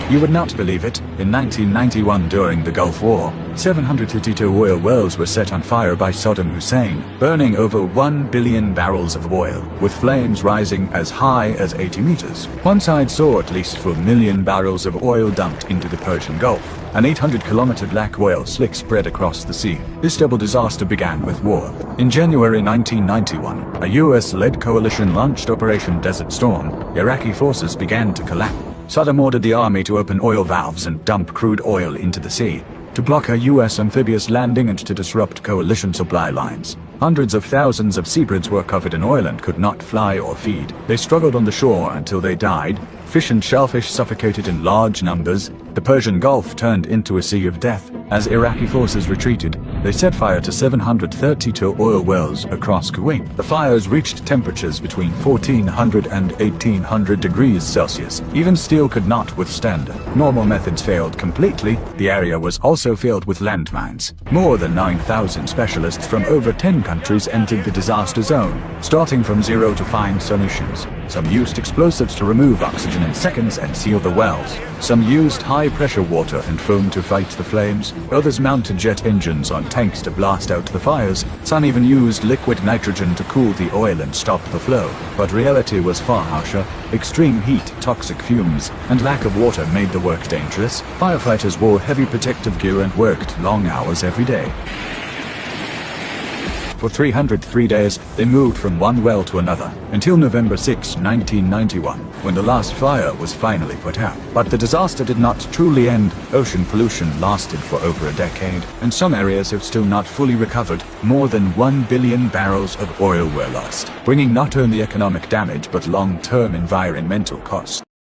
You would not believe it, in 1991 during the Gulf War, 752 oil wells were set on fire by Saddam Hussein, burning over 1 billion barrels of oil, with flames rising as high as 80 meters. One side saw at least 4 million barrels of oil dumped into the Persian Gulf. An 800-kilometer black oil slick spread across the sea. This double disaster began with war. In January 1991, a US-led coalition launched Operation Desert Storm. Iraqi forces began to collapse. Saddam ordered the army to open oil valves and dump crude oil into the sea, to block a US amphibious landing and to disrupt coalition supply lines. Hundreds of thousands of seabirds were covered in oil and could not fly or feed. They struggled on the shore until they died. Fish and shellfish suffocated in large numbers. The Persian Gulf turned into a sea of death. As Iraqi forces retreated, they set fire to 732 oil wells across Kuwait. The fires reached temperatures between 1400 and 1800 degrees Celsius. Even steel could not withstand it. Normal methods failed completely. The area was also filled with landmines. More than 9,000 specialists from over 10 countries entered the disaster zone, starting from zero to find solutions. Some used explosives to remove oxygen in seconds and seal the wells. Some used high-pressure water and foam to fight the flames. Others mounted jet engines on tanks to blast out the fires. Some even used liquid nitrogen to cool the oil and stop the flow. But reality was far harsher. Extreme heat, toxic fumes, and lack of water made the work dangerous. Firefighters wore heavy protective gear and worked long hours every day. For 303 days, they moved from one well to another, until November 6, 1991, when the last fire was finally put out. But the disaster did not truly end. Ocean pollution lasted for over a decade, and some areas have still not fully recovered. More than 1 billion barrels of oil were lost, bringing not only economic damage but long-term environmental costs.